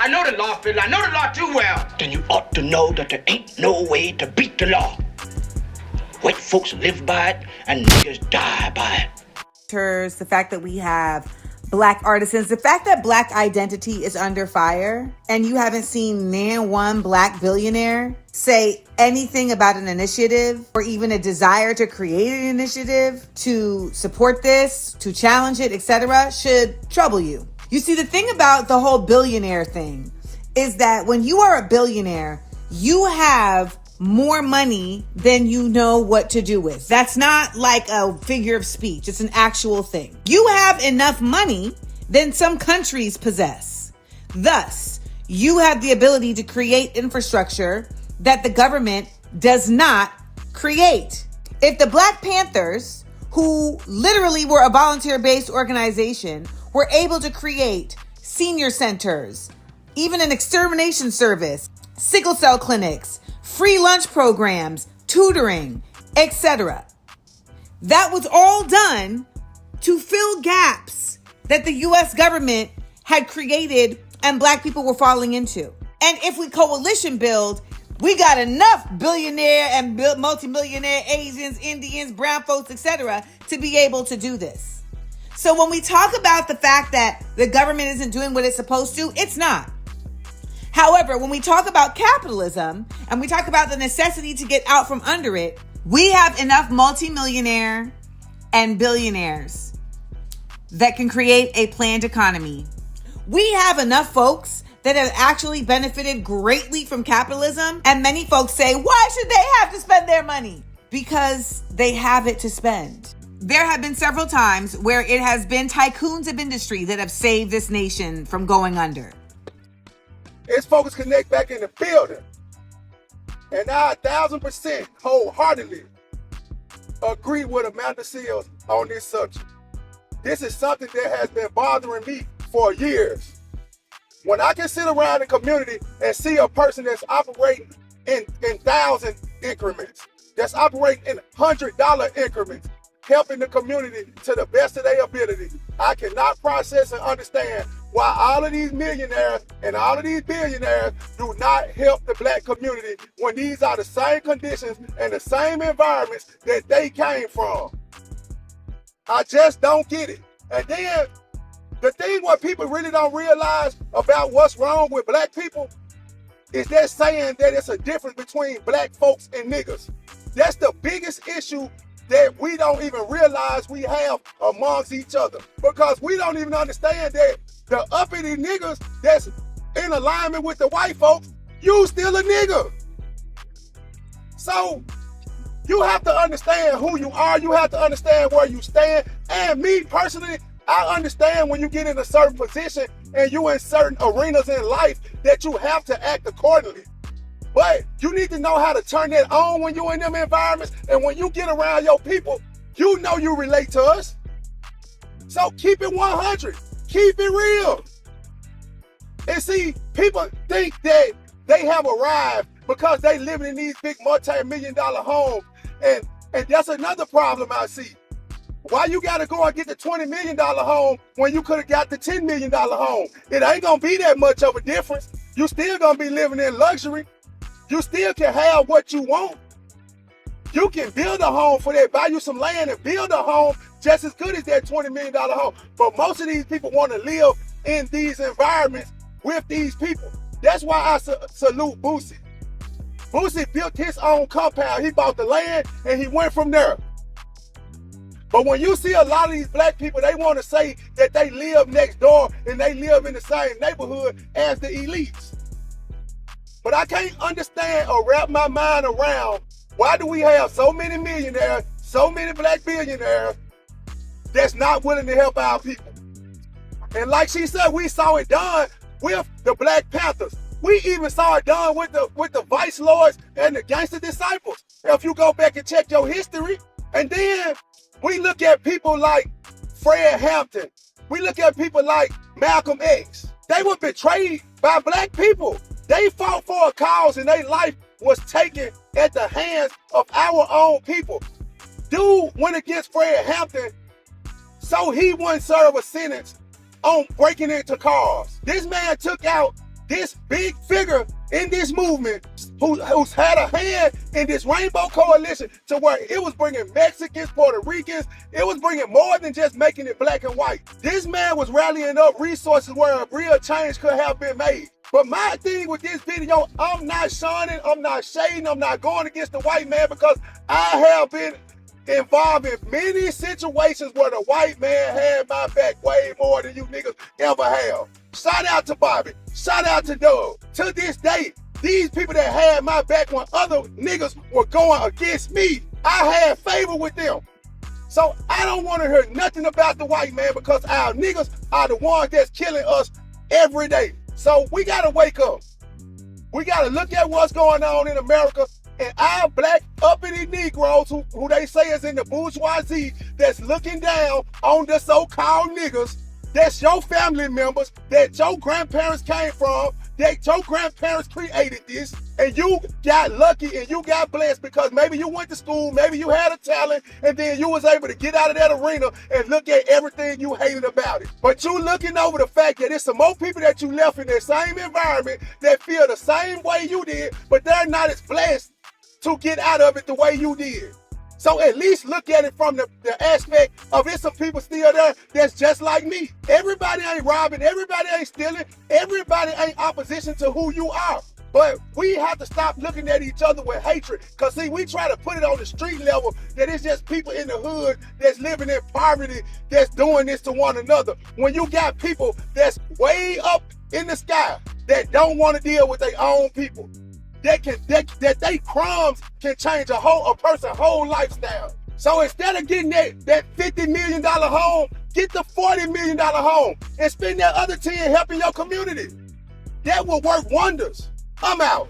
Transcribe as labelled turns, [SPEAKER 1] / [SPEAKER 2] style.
[SPEAKER 1] I know the law, Phil. I know the law too well. Then you ought to know that there ain't no way to beat the law. White folks live by it and niggas die by it.
[SPEAKER 2] The fact that we have Black artisans, the fact that Black identity is under fire, and you haven't seen one Black billionaire say anything about an initiative or even a desire to create an initiative to support this, to challenge it, etc., should trouble you. You see, the thing about the whole billionaire thing is that when you are a billionaire, you have more money than you know what to do with. That's not like a figure of speech. It's an actual thing. You have enough money than some countries possess. Thus, you have the ability to create infrastructure that the government does not create. If the Black Panthers, who literally were a volunteer-based organization, were able to create senior centers, even an extermination service, sickle cell clinics, free lunch programs, tutoring, etc. That was all done to fill gaps that the U.S. government had created and Black people were falling into. And if we coalition build, we got enough billionaire and multimillionaire Asians, Indians, brown folks, etc. to be able to do this. So when we talk about the fact that the government isn't doing what it's supposed to, it's not. However, when we talk about capitalism and we talk about the necessity to get out from under it, we have enough multimillionaire and billionaires that can create a planned economy. We have enough folks that have actually benefited greatly from capitalism. And many folks say, why should they have to spend their money? Because they have it to spend. There have been several times where it has been tycoons of industry that have saved this nation from going under.
[SPEAKER 3] It's folks connect back in the building. And I 1,000% wholeheartedly agree with Amanda Seals on this subject. This is something that has been bothering me for years. When I can sit around the community and see a person that's operating in 1,000 increments, that's operating in $100 increments, helping the community to the best of their ability, I cannot process and understand why all of these millionaires and all of these billionaires do not help the Black community when these are the same conditions and the same environments that they came from. I just don't get it. And then the thing what people really don't realize about what's wrong with Black people is they're saying that it's a difference between Black folks and niggas. That's the biggest issue that we don't even realize we have amongst each other, because we don't even understand that the uppity niggas that's in alignment with the white folks, you still a nigga. So you have to understand who you are. You have to understand where you stand. And me personally, I understand when you get in a certain position and you in certain arenas in life that you have to act accordingly. But you need to know how to turn that on when you're in them environments. And when you get around your people, you know you relate to us. So keep it 100. Keep it real. And see, people think that they have arrived because they living in these big multi-million-dollar homes. And that's another problem I see. Why you gotta go and get the $20 million home when you could have got the $10 million home? It ain't gonna be that much of a difference. You still gonna be living in luxury. You still can have what you want. You can build a home for that, buy you some land and build a home just as good as that $20 million home. But most of these people want to live in these environments with these people. That's why I salute Boosie. Boosie built his own compound. He bought the land and he went from there. But when you see a lot of these Black people, they want to say that they live next door and they live in the same neighborhood as the elites. But I can't understand or wrap my mind around why do we have so many millionaires, so many Black billionaires that's not willing to help our people. And like she said, we saw it done with the Black Panthers. We even saw it done with the Vice Lords and the Gangster Disciples. If you go back and check your history. And then we look at people like Fred Hampton. We look at people like Malcolm X. They were betrayed by Black people. They fought for a cause and their life was taken at the hands of our own people. Dude went against Fred Hampton so he wouldn't serve a sentence on breaking into cars. This man took out this big figure in this movement who's had a hand in this rainbow coalition to where it was bringing Mexicans, Puerto Ricans, it was bringing more than just making it black and white. This man was rallying up resources where a real change could have been made. But my thing with this video, I'm not shunning, I'm not shading, I'm not going against the white man, because I have been involved in many situations where the white man had my back way more than you niggas ever have. Shout out to Bobby. Shout out to Doug. To this day, these people that had my back when other niggas were going against me, I had favor with them. So I don't want to hear nothing about the white man, because our niggas are the ones that's killing us every day. So we got to wake up. We got to look at what's going on in America, and our black uppity Negroes who they say is in the bourgeoisie that's looking down on the so-called niggas, that's your family members, that your grandparents came from, that your grandparents created this, and you got lucky and you got blessed because maybe you went to school, maybe you had a talent, and then you was able to get out of that arena and look at everything you hated about it. But you looking over the fact that there's some more people that you left in that same environment that feel the same way you did, but they're not as blessed to get out of it the way you did. So at least look at it from the aspect of it's some people still there that's just like me. Everybody ain't robbing, everybody ain't stealing, everybody ain't opposition to who you are. But we have to stop looking at each other with hatred. Because see, we try to put it on the street level that it's just people in the hood that's living in poverty that's doing this to one another. When you got people that's way up in the sky that don't want to deal with their own people. That they crumbs can change a person's whole lifestyle. So instead of getting that $50 million home, get the $40 million home and spend that other 10 helping your community. That will work wonders. I'm out.